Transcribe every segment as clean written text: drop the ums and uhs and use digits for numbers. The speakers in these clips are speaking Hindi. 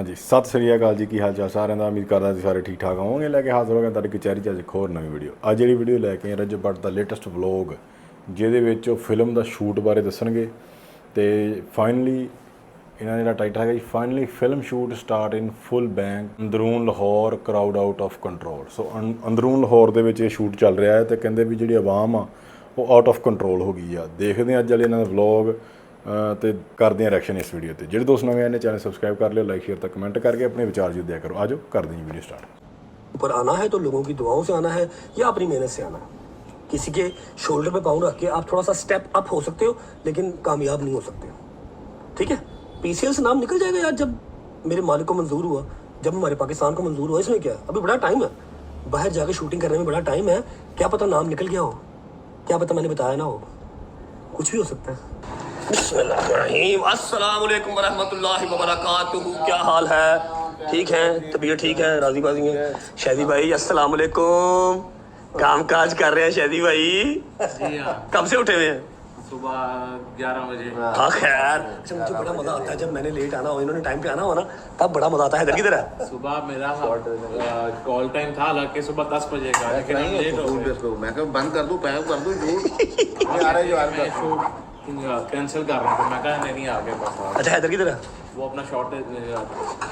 हाँ जी, सत श्री अकाल जी। की हाल चाल सारे का? उम्मीद करता जी सारे ठीक ठाक होवोगे। लैके हाजिर हो गए तुहाडी कचहरी च एक होर नवी वीडियो। अज जी वीडियो लैके रजत भट्ट का लेटेस्ट व्लॉग जिहदे फिल्म का शूट बारे दसणगे। तो फाइनली इन्होंने जिहड़ा टाइटल है जी, finally film shoot start in full bang Androon Lahore crowd out of control. So Androon Lahore दे विच शूट चल रहा है। तो कहते भी जी आवाम आ वो आउट ऑफ कंट्रोल हो गई आ। देखते हैं अज वाले इन्होंने व्लॉग तो करते हैं रिएक्शन इस वीडियो पर। जो दोस्त नवे आए चैनल सबसक्राइब कर लियो, लाइक शेयर तक कमेंट करके अपने विचार जो दिया करो। आज कर दें वीडियो स्टार्ट। ऊपर आना है तो लोगों की दुआओं से आना है या अपनी मेहनत से आना है। किसी के शोल्डर पे पाँव रख के आप थोड़ा सा स्टेप अप हो सकते हो, लेकिन कामयाब नहीं हो सकते। ठीक है, पीसीएल से नाम निकल जाएगा यार। जब मेरे मालिक को मंजूर हुआ, जब हमारे पाकिस्तान को मंजूर हुआ, इसमें क्या है? अभी बड़ा टाइम है, बाहर जाके शूटिंग करने में बड़ा टाइम है। क्या पता नाम निकल गया हो, क्या पता मैंने बताया ना हो, कुछ भी हो सकता है। बिस्मिल्लाहिर्रहमानिर्रहीम, अस्सलाम वालेकुम वरहमतुल्लाहि वबरकातुहू। क्या हाल है? ठीक है, तबीयत ठीक है, राजी बाजी है। शादी भाई अस्सलाम वालेकुम। काम काज कर रहे हैं शादी भाई? कब से उठे हुए हैं? सुबह 11 बजे। हाँ खैर। अच्छा, मुझे बड़ा मजा आता है जब मैंने लेट आना हो, इन्होंने टाइम पे आना हो ना, तब बड़ा मजा आता है। इधर किधर है? सुबह मेरा कॉल टाइम था, हालांकि सुबह 10 बजे का, लेकिन हम लेट हो गए। मैं कहा बंद कर दूं, पैक कर दूं मैं शूट कैंसिल कर रहा था, मैं कहा नहीं आगे बस। अच्छा इधर किधर है? वो अपना शॉट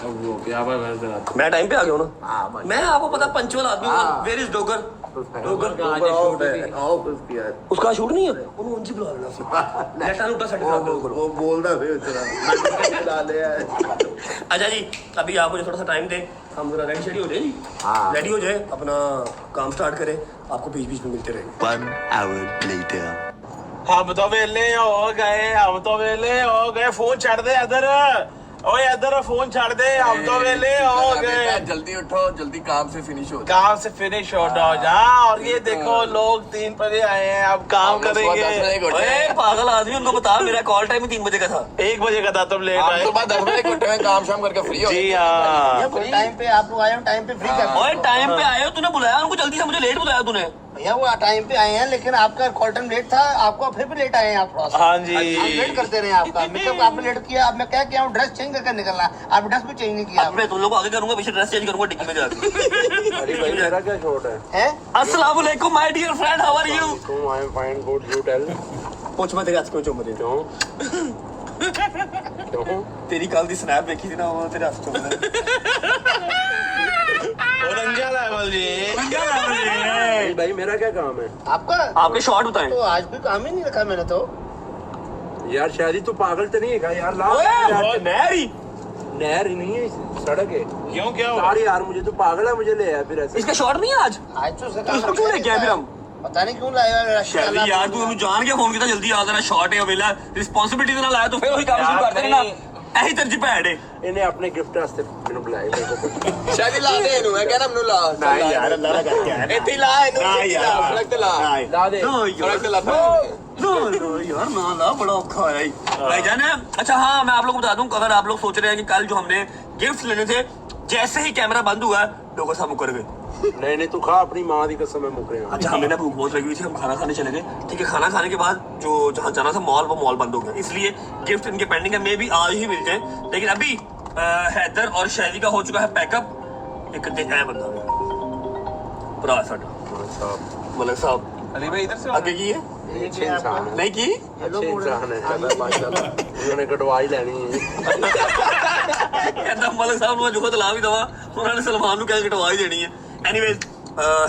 वो क्या भाई, मैं टाइम पे आ गया हूँ ना। मैं आपको पता पंचुअल आदमी हूँ। Where is Dogar? उसका शूट नहीं है, ਉਹਨੂੰ ਉਂਝ ਬੁਲਾ ਲੈਣਾ ਸੀ। ਲੈਟਾਂ ਨੂੰ ਤਾਂ ਸੈੱਟ ਕਰਾ दो करो। वो बोल रहा है इतना डाले है। अच्छा जी, अभी आप मुझे थोड़ा सा टाइम दें, हम जरा रेडी शेडी हो जाए जी। रेडी हो जाए, अपना काम स्टार्ट करें, आपको बीच बीच में मिलते रहेंगे। 1 hour later हम तो वेले हो गए, हम तो वेले हो गए। फोन छड़ दे इधर, ओए इधर फोन छड़ दे, हम तो वेले हो गए। जल्दी उठो, जल्दी काम से फिनिश हो। काम से फिनिश हो जा। और ये देखो लोग 3 बजे आए हैं, अब काम करेंगे। ओए पागल आदमी, उनको बता मेरा कॉल टाइम 3 बजे का था। 1 बजे का था, तुम लेट आए। सुबह 10 बजे उठे हैं, काम शाम करके फ्री हो। जी हाँ, टाइम पे आप लोग आए हो, टाइम पे फ्री कर। ओए टाइम पे आए हो, तूने बुलाया उनको जल्दी से, मुझे लेट बुलाया तूने। भैया वो टाइम पे आए हैं, लेकिन आपका कॉल टाइम लेट था, आपको फिर भी लेट आए हैं आप थोड़ा सा। हाँ जी। आप लेट करते रहे आपका मेकअप आपने लेट किया। अब मैं क्या किया हूँ, ड्रेस चेंज करके निकलना, आप ड्रेस भी चेंज नहीं किया। अब मैं तुम लोग आगे करूंगा, पीछे ड्रेस चेंज करूंगा डिक्की में जाके। अरे भाई मेरा क्या शॉट है? हैं? अस्सलाम वालेकुम my dear friend, how are you? I am fine, good, you tell. पूछ मत आज क्यों चुम रहे हो? क्यों? तेरी कल दी स्नैप देखी थी ना, वो तेरे हाथ चुम रहे। रंगा लेवल जी। भाई मेरा क्या काम है? आपका आपके शॉट बताएं। तो आज भी काम ही नहीं रखा मैंने तो। यार शादी तो पागल तो नहीं है यार? ओए नहरी नहर ही नहीं है, सड़क है। क्यों, क्या हुआ? यार यार मुझे तो पागल है, मुझे ले आया फिर ऐसे। इसका शॉट नहीं है आज? आज तो उसको क्यों लेके आए फिर हम? पता नहीं क्यों लाया। शादी यार तू जान के फोन किया, जल्दी आ जाना, शॉट है अवेला। रिस्पांसिबिलिटी ना लाया तो फिर वही काम शुरू कर देना। ऐही तेरी भैड़ है। इन्हें अपने गिफ्ट वास्ते मैंने बुलाया मेरे को। शादी ला दे ਇਹਨੂੰ ਮੈਂ ਕਹਿੰਦਾ ਮੈਨੂੰ ਲਾ नहीं यार अल्लाह का करके आया। ਇੱਥੇ ਲਾ ਇਹਨੂੰ नहीं ਲਾ यार। ਸੜਕ ਤੇ ਲਾ ला दे। ਸੜਕ ਤੇ ਲਾ नो यार ना ना बड़ा औखा है भाईजान। अच्छा हाँ, मैं आप लोगों को बता दूं, अगर आप लोग सोच रहे हैं कि कल जो हमने गिफ्ट लेने थे, जैसे ही कैमरा बंद हुआ लोगों से मुकर गए। नहीं नहीं, तू खा, अपनी माँ की कसम है मुकरे। अच्छा हमें ना भूख बहुत लगी हुई थी, हम खाना खाने चले गए। ठीक है, खाना खाने के बाद जो जहाँ जाना था मॉल, वो मॉल बंद हो गया, इसलिए गिफ्ट इनके पेंडिंग है। मे भी आज ही मिल जाए, लेकिन अभी हैदर और शैली का हो चुका है पैकअप। एक है बंदा भरा साडा मलिक साहब। अली भाई इधर से आगे की है अच्छे इंसान है, नहीं की? अच्छे इंसान है माशाल्लाह। उन्होंने कटवाई लेनी है। कहता मलिक साहब ने जुगत ला भी दवा, उन्होंने सलमान को क्या कटवा ही देनी है। एनीवेज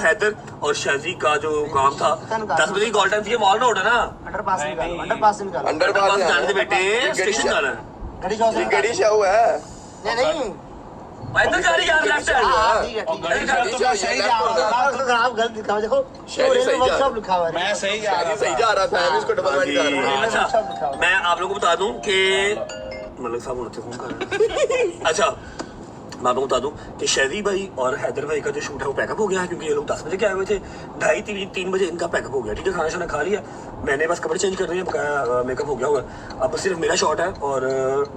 हैदर और शाजी का जो काम था, 10 बजे की कॉल टाइम थी, मॉल में उठा ना। अंडरपास निकालो, अंडरपास निकालो। अंडरपास जाने दे बेटे, स्टेशन जाना है। गड़ी जाओ से गड़ी शाहू है नहीं पैदल जा रही यार, लेफ्ट साइड। हाँ, ठीक है, ठीक है। तो सही जा रहा आप गलत दिखाओ, देखो शैली सही जा रहा। सब लिखा हुआ है। मैं सही जा रहा सही जा रहा था, मैं इसको डबल वाइड कर रहा हूं। अच्छा मैं आप लोगों को बता दूं कि मलिक साहब उन्होंने फोन कर रहे हैं। अच्छा मैं आपको बता दूं कि शहरी भाई और हैदर भाई का जो शूट है वो पैकअप हो गया है, क्योंकि ये लोग 10 बजे के आए हुए थे, 2:30-3 बजे इनका पैकअप हो गया। ठीक है, खाना शाना खा लिया, मैंने बस कपड़े चेंज कर रहे हैं, बकाया मेकअप हो गया होगा। अब सिर्फ मेरा शॉट है और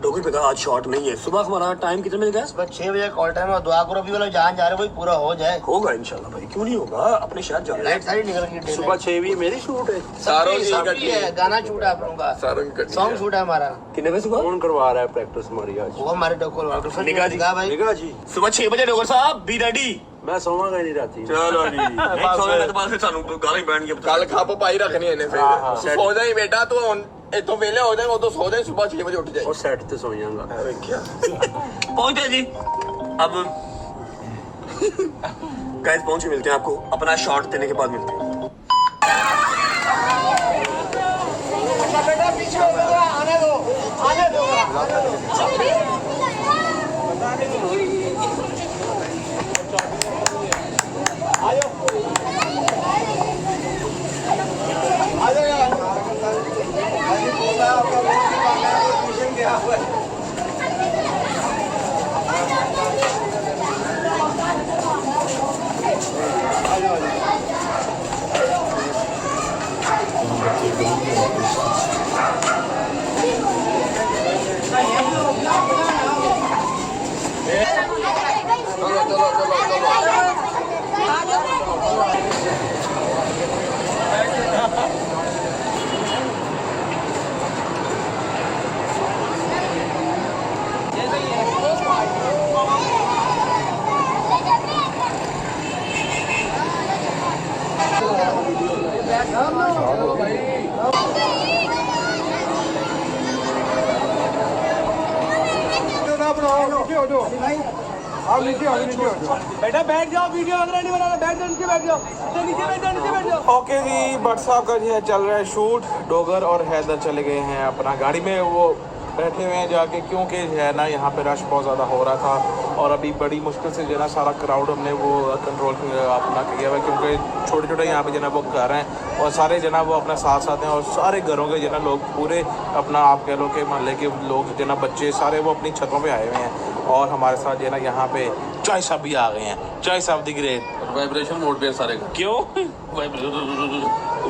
डोगर पे का आज शॉट नहीं है। सुबह हमारा टाइम कितने बजे का है? सुबह 6 बजे कॉल टाइम है, दुआ करो अभी वाला जहाँ जा रहे हो वही पूरा हो जाए। होगा इंशाल्लाह भाई, क्यों नहीं होगा, अपने शहर जा रहे लाइट सारी निकल गई। सुबह 6 बजे मेरी शूट है। सारों की सबकी गड्डी है, गाना शूट है आप लोगों का, सारों की गड्डी सॉन्ग शूट है हमारा। कितने बजे सुबह? कौन करवा रहा है प्रैक्टिस हमारी आज? वो हमारे डॉक्टर निगाह जी। भाई निगाह जी सुबह 6 बजे डोगर साहब बी रेडी। मैं सोवांगा ही नहीं राती। चलो जी नहीं सोने तो बाद फिर सानू गाली बैठ के कल खप पाई रखनी है फिर सो जाई बेटा तू हुन इथों वेले हो जाए उदों सो जाए सुबह 6 बजे उठ जाए और सेट ते सो जाऊंगा। पहुंचे जी। अब गाइस पहुंचे, मिलते हैं आपको अपना शॉट देने के बाद मिलते हैं। बेटा पीछे हो गया, आने दो आने दो। बेटा बैठ जाओ, वीडियो वगैरह नहीं बनाना, बैठ जाओ, नीचे बैठ जाओ, नीचे बैठ जाओ, नीचे बैठ जाओ। ओके जी, भट्ट साहब का जो है चल रहा है शूट। डोगर और हैदर चले गए हैं अपना गाड़ी में, वो बैठे हुए हैं जाके, क्योंकि जो है ना यहाँ पे रश बहुत ज़्यादा हो रहा था और अभी बड़ी मुश्किल से जो है ना सारा क्राउड हमने वो कंट्रोल अपना किया हुआ है, क्योंकि छोटे छोटे यहाँ पे जो है वो घर हैं और सारे जो है वो अपना साथ साथ हैं और सारे घरों के जो है लोग पूरे अपना आप कह लो कि मोहल्ले के लोग जो है बच्चे सारे वो अपनी छतों पे आए हुए हैं और हमारे साथ जो है ना यहाँ पे चाय साहब भी आ गए हैं। चाय साहब दी ग्रेट वाइब्रेशन मोड पे सारे का। क्यों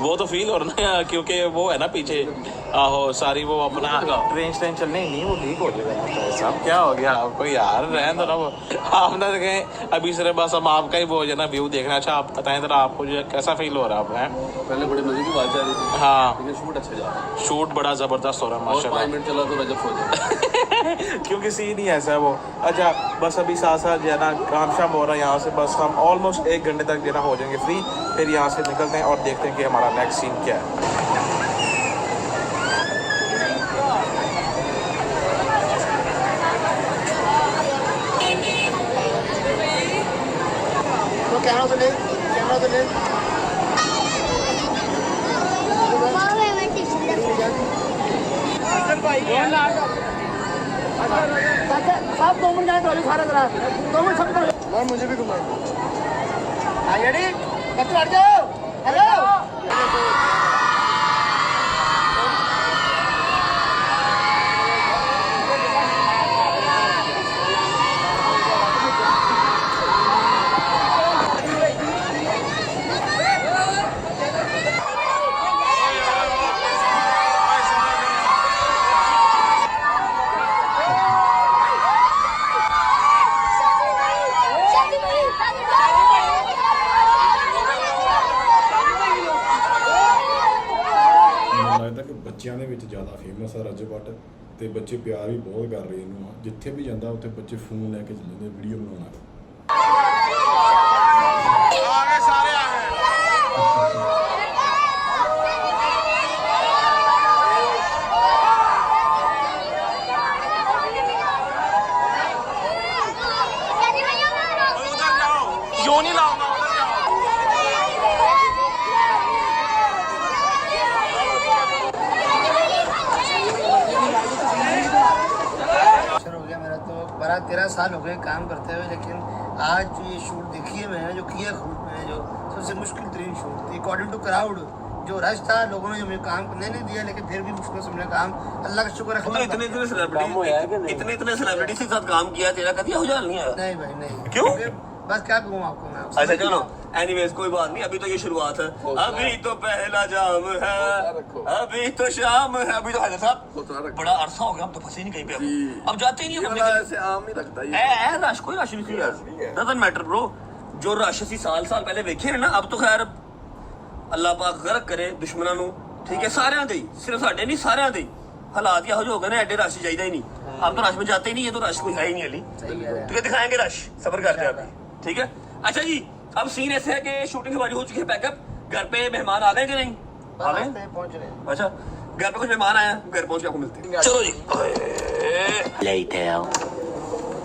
वो तो फील हो रहा है क्योंकि वो है ना पीछे आहो सारी वो अपना ट्रेन ट्रेन चलने नहीं वो लीक हो जाएगा। साहब क्या हो गया आपको यार, रहने दो ना वो आप ना देखें अभी सिर्फ बस हम आपका ही वो जो ना व्यू देखना। अच्छा आप बताएं जरा आपको जो कैसा फील हो रहा है? आप हैं पहले बड़े मजे की बात जा रही थी। हाँ लेकिन शूट अच्छा जा रहा है। शूट बड़ा ज़बरदस्त हो रहा है और माशाल्लाह। 5 मिनट चला तो रजब हो जाए क्योंकि सीन ही ऐसा है वो। अच्छा बस अभी साथ साथ जो है ना काम शाम हो रहा है यहाँ से, बस हम ऑलमोस्ट 1 घंटे तक जो है ना हो जाएंगे फ्री, फिर यहाँ से निकलते हैं और देखते हैं कि हमारा नेक्स्ट सीन क्या है। कैमरा तो ले, कैमरा तो ले। साहब 2 मिनट जाए तो सारा करा 2 मिनट सब और मुझे भी घुमाओ। रेडी बच्चे हट जाओ। हेलो ਲੱਗਦਾ ਕਿ ਬੱਚਿਆਂ ਦੇ ਵਿੱਚ ਜ਼ਿਆਦਾ ਫੇਮਸ ਆ ਰਜਬ ਭੱਟ ਤੇ ਬੱਚੇ ਪਿਆਰ ਵੀ ਬਹੁਤ ਕਰ ਰਹੇ ਇਹਨੂੰ। ਜਿੱਥੇ ਵੀ ਜਾਂਦਾ ਉੱਥੇ ਬੱਚੇ ਫੋਨ ਲੈ ਕੇ ਚੱਲਦੇ ਵੀਡੀਓ ਬਣਾਉਣਾ। आ गए सारे आ गए। उधर जाओ, यूं नहीं लाऊंगा, उधर जाओ। हो गया मेरा तो 12-13 साल हो गए काम करते हुए, लेकिन आज जो ये शूट देखी है मैंने जो किया शूट में जो सबसे मुश्किल तरीन शूट थी अकॉर्डिंग टू क्राउड जो रश था लोगों ने हमें काम करने नहीं दिया, लेकिन फिर भी मुश्किल से हमने काम, अल्लाह का शुक्र है। तो इतने सेलिब्रिटी के साथ काम किया, तेरा कभी हुजाल नहीं आया? नहीं भाई नहीं। क्यों? बस क्या कहूँ आपको मैं। अच्छा चलो, एनीवेज कोई बात नहीं, अभी तो ये शुरुआत है, अभी तो पहला जाम है, अभी तो शाम है, अभी तो हैदर साहब बड़ा अरसा हो गया, हम तो फंसे नहीं कहीं पे, अब जाते ही नहीं हम ऐसे आम ही लगता है रश, कोई रश नहीं है, डजंट मैटर ब्रो। जो रश ਅਸੀਂ साल पहले वेखे है ना, अब तो खैर अल्लाह पाक गरक करे दुश्मनों ਨੂੰ, ठीक है, सारिਆਂ ਦੇ, सिर्फ ਸਾਡੇ नहीं सारिਆਂ ਦੇ हालात यहो हो गए ना, एडे रश चाहिए ही नहीं, अब तो रश में जाते ही नहीं है, तो रश कोई है ही नहीं अली, तो दिखाएंगे रश, सब्र करते हैं अभी, ठीक है। अच्छा जी, अब सीन ऐसे है कि शूटिंग हमारी हो चुकी है पैकअप, घर पे मेहमान आ गए कि नहीं आ गए? पहुंच रहे हैं। अच्छा, घर पे कुछ मेहमान आए हैं, घर पहुंच के आपको मिलते हैं, चलो जी।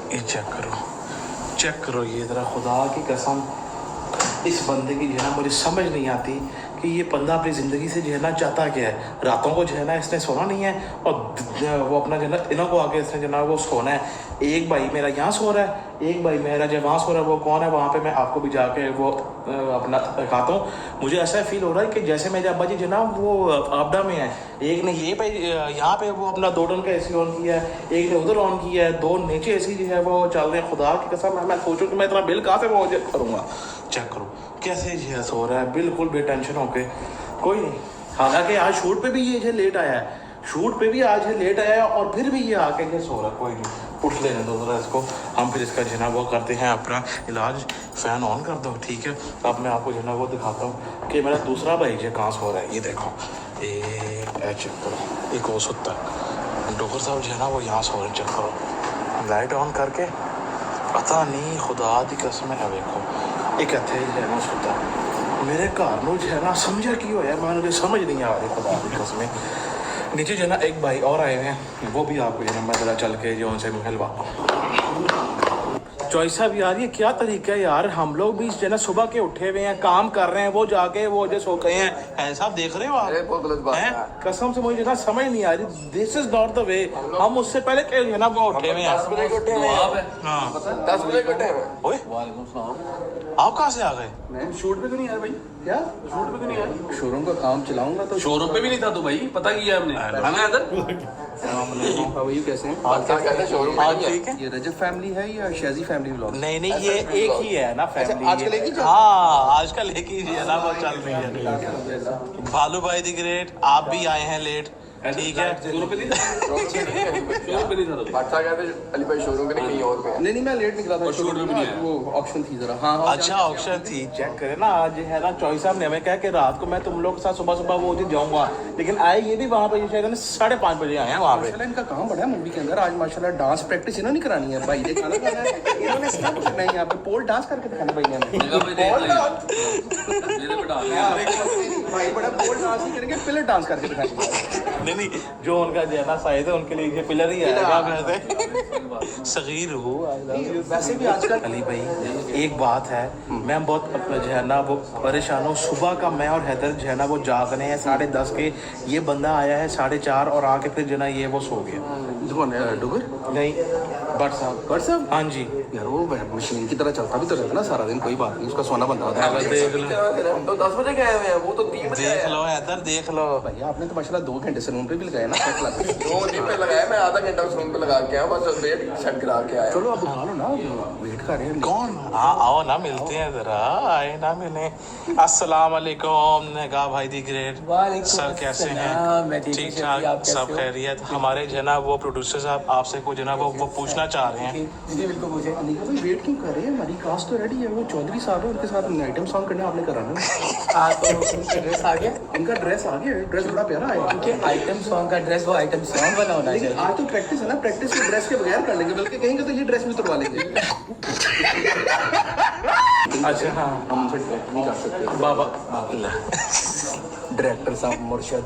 ये चेक करो ये जरा, खुदा की कसम इस बंदे की जो है ना मुझे समझ नहीं आती कि ये बंदा अपनी ज़िंदगी से जो है ना चाहता क्या है। रातों को जो है ना इसने सोना नहीं है, और वो अपना जो है ना इन्हों को आके इसने जो है ना वो सोना है। एक भाई मेरा यहाँ सो रहा है, एक भाई मेरा जो वहाँ सो रहा है, वो कौन है वहाँ पे मैं आपको भी जाके वो अपना दिखाता हूँ। मुझे ऐसा फील हो रहा है कि जैसे मेरे अब्बा जी जो है ना वो आपदा में है, एक ने ये पे यहाँ पे वो अपना 2 टन का एसी ऑन किया है, एक ने उधर ऑन किया है, 2 नीचे एसी जो है वो चल रहे हैं। खुदा की कसम मैं सोचूं कि मैं इतना बिल कहाँ से वो करूँगा। चेक करो कैसे जो सो रहा है, बिल्कुल बेटेंशन होके, कोई नहीं। हालांकि आज शूट पे भी ये जो लेट आया है, शूट पे भी आज ये लेट आया है, और फिर भी ये आके जो सो रहा है, कोई नहीं, उठ लेने दो जरा इसको, हम फिर इसका जो है वो करते हैं अपना इलाज। फ़ैन ऑन कर दो, ठीक है। अब मैं आपको जो है वो दिखाता हूँ कि मेरा दूसरा भाई जो कहाँ सो रहा है। ये देखो, चेक करो, एक और सोता है, डॉक्टर साहब जो है ना वो यहाँ सो रहे, चेक करो, लाइट ऑन करके, पता नहीं खुदा दी कसम है। देखो एक इतने जो है ना सोता, मेरे घर में जो है ना समझा की होया, मुझे समझ नहीं आ रही खुदा दी कसम। नीचे जो है ना एक भाई और आए हुए हैं, वो भी आपको जो है मैं ज़रा चल के जो उनसे मिलवा। चॉइस साहब यार ये क्या तरीका है यार, हम लोग भी जो है ना सुबह के उठे हुए हैं, काम कर रहे हैं, वो जाके वो जो सो गए हैं। ऐसा देख रहे हो आप? बहुत गलत बात है। कसम से मुझे ना समझ नहीं आ रही, this is not the way. हम उससे पहले क्या है ना वो उठे हुए हैं, 10 बजे के उठे हुए हैं। हाँ 10 बजे के उठे हुए हैं। ओए आप कहाँ से आ गए? मैं शूट पे तो नहीं आया भाई। क्या शूट पे तो नहीं आया, शोरूम का काम चलाऊंगा तो शोरूम पे भी नहीं था तो भाई पता किया हमने, है ना इधर। ये कैसे हैं? आज क्या कहते हैं शोरूम में नहीं है। ठीक है। ये रजब फैमिली है या शेजी फैमिली व्लॉग? नहीं नहीं ये एक ही है ना फैमिली। आजकल एक ही चल- हाँ आजकल एक ही है ना वो चल रही है। भालू भाई दी ग्रेट, आप भी आए हैं लेट, ठीक है। शोरूम पे नहीं था, शोरूम पे नहीं था तो। बादशाह कहते हैं अली भाई शोरूम पे नहीं, कहीं और पे है। नहीं मैं लेट निकला था, शूट में भी नहीं आया। वो ऑप्शन थी जरा। हाँ अच्छा ऑप्शन थी, चेक करें ना। आज है ना चॉइस साहब ने हमें कहा कि रात को मैं तुम लोग के साथ सुबह सुबह वो दिन जाऊंगा, लेकिन आए ये भी वहाँ पे शायद 5:30 बजे आए हैं वहाँ पे। माशाल्लाह इनका काम बड़ा है मूवी के अंदर। आज माशाल्लाह डांस प्रैक्टिस इन्होंने करानी है भाई, ये खाना खाना है इन्होंने सब करना है। यहाँ पे पोल डांस करके दिखाना भाई ने भाई, बड़ा पोल डांस ही करेंगे, पिलर डांस करके दिखाएंगे। नहीं जो उनका जो है ना साइज है उनके लिए ये पिलर ही आएगा। वैसे सगीर हो वैसे भी आजकल अली भाई एक बात है, मैं बहुत जो है ना वो परेशान हूँ। सुबह का मैं और हैदर जो है ना वो जाग रहे हैं 10:30 के, ये बंदा आया है 4:30 और आके फिर जो ना ये वो सो गया। डुगर नहीं बट साहब हाँ जी यार वो मशीन की तरह चलता भी तो रहता ना सारा दिन, कोई बात नहीं, उसका सोना बनता होता है। देख लो हम तो 10 बजे गए हुए हैं, वो तो 3 बजे देख लो हैदर देख लो। भैया आपने तो माशाल्लाह 2 घंटे सलून पे भी लगाया ना। 2 दिन पे लगाया, मैं आधा घंटा उस रूम पे लगा के आया, बस वेट सेट करा के आया। चलो अब उठा लो ना, वेट कर रहे हैं। कौन? हाँ आओ ना मिलते हैं जरा, आए ना मिले। अस्सलाम वालेकुम नेगा भाई दी ग्रेट, सर कैसे हैं? ठीक ठाक सब खैरियत। हमारे जना वो प्रोड्यूसर साहब आपसे कुछ जना वो पूछना चाह रहे हैं। बिल्कुल पूछे। अनिका भाई वेट क्यों कर रहे हैं? हमारी कास्ट तो रेडी है, वो चौधरी साहब है, उनके साथ आइटम सॉन्ग करने आपने कराना। तो उनका ड्रेस आ गया, उनका ड्रेस आ गया, ड्रेस बड़ा प्यारा है। क्योंकि आइटम सॉन्ग का ड्रेस वो आइटम सॉन्ग वाला होना लेकिन चाहिए। आज तो प्रैक्टिस है ना, प्रैक्टिस के ड्रेस के बगैर कर लेंगे, बल्कि कहेंगे तो ये ड्रेस भी तुड़वा लेंगे। अच्छा हाँ हम उनसे डायरेक्ट नहीं कर सकते। बाबा डायरेक्टर साहब मुर्शद,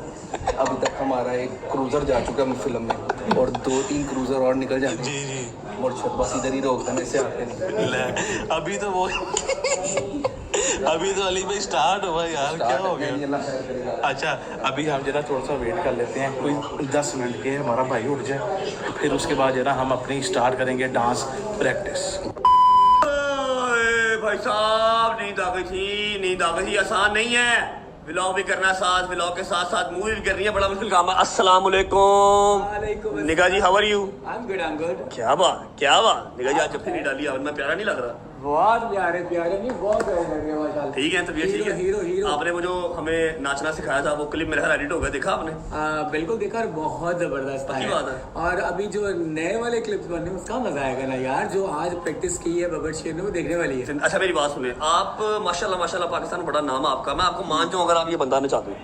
अभी तक हमारा एक क्रूजर जा चुका है फिल्म में, और 2-3 क्रूजर और निकल जाएंगे। जी जी मुर्शद बस इधर ही रोकता है, इससे आते नहीं। ले, अभी तो वो अभी तो अली भाई स्टार्ट हुआ यार, क्या हो गया? अच्छा अभी हम जरा थोड़ा सा वेट कर लेते हैं, कोई 10 मिनट के, हमारा भाई उठ जाए, फिर उसके बाद जरा हम अपनी स्टार्ट करेंगे डांस प्रैक्टिस। भाई साहब नींद आ गई थी, नींद आ गई थी, आसान नहीं है, व्लॉग भी करना है साथ, व्लॉग के साथ साथ मूवी भी करनी है, बड़ा मुश्किल काम है। अस्सलाम वालेकुम Niga ji, how are you? I am good. क्या बात निगा जी, आज जब फिर डाली मैं प्यारा नहीं लग रहा? बहुत प्यारे नहीं, बहुत प्यारे लग रहे हैं माशाल्लाह। ठीक है, तबीयत ठीक है? हीरो। आपने वो जो हमें नाचना सिखाया था वो क्लिप मेरे ख्याल एडिट हो गया, देखा आपने? बिल्कुल देखा, और बहुत जबरदस्त पक्की बात है। और अभी जो नए वाले क्लिप्स बने उसका मजा आएगा ना यार, जो आज प्रैक्टिस की है बबर शेर ने, वो देखने वाली है। अच्छा मेरी बात सुने, आप माशाल्लाह पाकिस्तान में बड़ा नाम है आपका, मैं आपको मान जाऊँ अगर आप ये बंदा ना चाहते,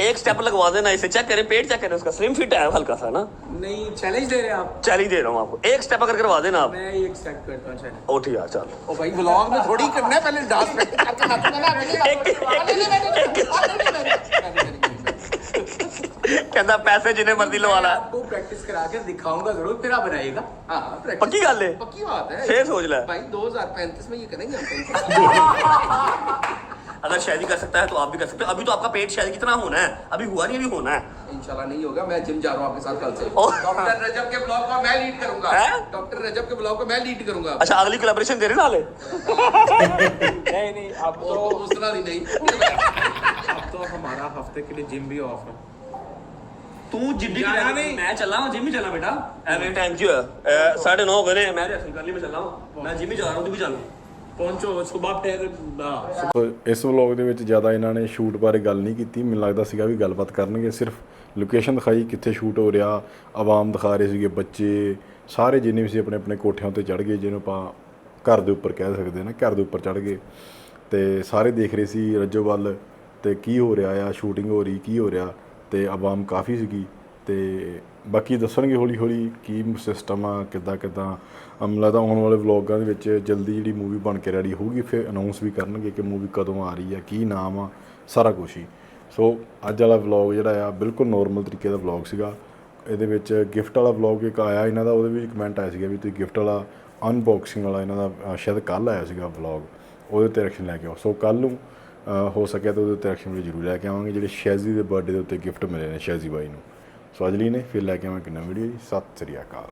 एक स्टेप लगवा देना, इसे चेक करें, पेट चेक करें उसका, स्लिम फिट है हल्का सा ना? नहीं, चैलेंज दे रहे हैं आप? चैलेंज दे रहा हूँ आपको, एक स्टेप अगर करवा देना आप। मैं एक स्टेप करता हूँ चैलेंज। ओ ठीक है, चल। ओ भाई व्लॉग में थोड़ी करना है, पहले डांस प्रैक्टिस करके कहता पैसे जिन्हें मर्जी लवा ला, आपको प्रैक्टिस करा के दिखाऊंगा जरूर, फिर आप बनाइएगा। पक्की गल है? पक्की बात है, फिर सोच ले भाई 2035 में ये करेंगे हम। अगर शायरी कर सकता है तो आप भी कर सकते हो। अभी तो आपका पेट शायद कितना होना है, अभी हुआ नहीं, अभी होना है इंशाल्लाह। नहीं होगा, मैं जिम जा रहा हूँ आपके साथ कल से। ओह। डॉक्टर रजब के ब्लॉग को मैं लीड करूंगा। हैं? डॉक्टर रजब के ब्लॉग को मैं लीड करूंगा। अच्छा, अगली कोलैबोरेशन तेरे नाल है? नहीं अब तो उस तरह नहीं अब तो हमारा हफ्ते के लिए जिम भी ऑफ है। तू जिम भी जाना नहीं। मैं चल रहा हूँ, जिम ही चलना बेटा। एवरी टाइम क्यों है 9:30 हो गए, मैं रिहर्सल कर ली, मैं चल रहा हूँ, मैं जिम ही जा रहा हूँ, तू भी चल। पहुंचो सुबह फिर। ਸੋ ਇਸ ਵਲੌਗ ਦੇ ਵਿੱਚ ਜ਼ਿਆਦਾ ਇਹਨਾਂ ਨੇ ਸ਼ੂਟ ਬਾਰੇ ਗੱਲ ਨਹੀਂ ਕੀਤੀ, ਮੈਨੂੰ ਲੱਗਦਾ ਸੀਗਾ ਵੀ ਗੱਲਬਾਤ ਕਰਨਗੇ, ਸਿਰਫ ਲੋਕੇਸ਼ਨ ਦਿਖਾਈ ਕਿੱਥੇ ਸ਼ੂਟ ਹੋ ਰਿਹਾ, ਆਵਾਮ ਦਿਖਾ ਰਹੇ ਸੀਗੇ, ਬੱਚੇ ਸਾਰੇ ਜਿੰਨੇ ਵੀ ਸੀ ਆਪਣੇ ਆਪਣੇ ਕੋਠਿਆਂ ਉੱਤੇ ਚੜ੍ਹ ਗਏ, ਜਿਹਨੂੰ ਆਪਾਂ ਘਰ ਦੇ ਉੱਪਰ ਕਹਿ ਸਕਦੇ ਨਾ, ਘਰ ਦੇ ਉੱਪਰ ਚੜ੍ਹ ਗਏ ਤੇ ਸਾਰੇ ਦੇਖ ਰਹੇ ਸੀ ਰੱਜੋ ਵੱਲ ਤੇ ਕੀ ਹੋ ਰਿਹਾ ਆ, ਸ਼ੂਟਿੰਗ ਹੋ ਰਹੀ, ਕੀ ਹੋ ਰਿਹਾ, ਤੇ ਆਵਾਮ ਕਾਫੀ ਸੀਗੀ ਤੇ ਬਾਕੀ ਦੱਸਣਗੇ ਹੌਲੀ ਹੌਲੀ ਕੀ ਸਿਸਟਮ ਆ, ਕਿੱਦਾਂ ਮੈਨੂੰ ਲੱਗਦਾ ਆਉਣ ਵਾਲੇ ਵਲੌਗਾਂ ਦੇ ਵਿੱਚ ਜਲਦੀ ਜਿਹੜੀ ਮੂਵੀ ਬਣ ਕੇ ਰੈਡੀ ਹੋਊਗੀ, ਫਿਰ ਅਨਾਉਂਸ ਵੀ ਕਰਨਗੇ ਕਿ ਮੂਵੀ ਕਦੋਂ ਆ ਰਹੀ ਆ, ਕੀ ਨਾਮ ਆ, ਸਾਰਾ ਕੁਛ ਹੀ। ਸੋ ਅੱਜ ਵਾਲਾ ਵਲੌਗ ਜਿਹੜਾ ਆ ਬਿਲਕੁਲ ਨੋਰਮਲ ਤਰੀਕੇ ਦਾ ਵਲੌਗ ਸੀਗਾ। ਇਹਦੇ ਵਿੱਚ ਗਿਫਟ ਵਾਲਾ ਵਲੌਗ ਇੱਕ ਆਇਆ ਇਹਨਾਂ ਦਾ, ਉਹਦੇ ਵਿੱਚ ਕਮੈਂਟ ਆਇਆ ਸੀਗਾ ਵੀ ਤੁਸੀਂ ਗਿਫਟ ਵਾਲਾ ਅਨਬੌਕਸਿੰਗ ਵਾਲਾ ਇਹਨਾਂ ਦਾ ਸ਼ਾਇਦ ਕੱਲ੍ਹ ਆਇਆ ਸੀਗਾ ਵਲੌਗ, ਉਹਦੇ ਉੱਤੇ ਰਿਐਕਸ਼ਨ ਲੈ ਕੇ ਆਓ। ਸੋ ਕੱਲ੍ਹ ਨੂੰ ਹੋ ਸਕਿਆ ਤਾਂ ਉਹਦੇ ਉੱਤੇ ਰਿਐਕਸ਼ਨ ਵੀ ਜ਼ਰੂਰ ਲੈ ਕੇ ਆਵਾਂਗੇ, ਜਿਹੜੇ ਸ਼ੈਜ਼ੀ ਦੇ ਬਰਥਡੇ ਦੇ ਉੱਤੇ ਗਿਫਟ ਮਿਲੇ ਨੇ ਸ਼ੈਜ਼ੀ ਬਾਈ ਨੂੰ। ਸੋ ਅੱਜ ਲਈ ਨੇ ਫਿਰ ਲੈ ਕੇ ਆਵਾਂਗੇ ਇੱਕ ਨਵੀਂ ਵੀਡੀਓ ਜੀ। ਸਤਿ ਸ੍ਰੀ ਅਕਾਲ।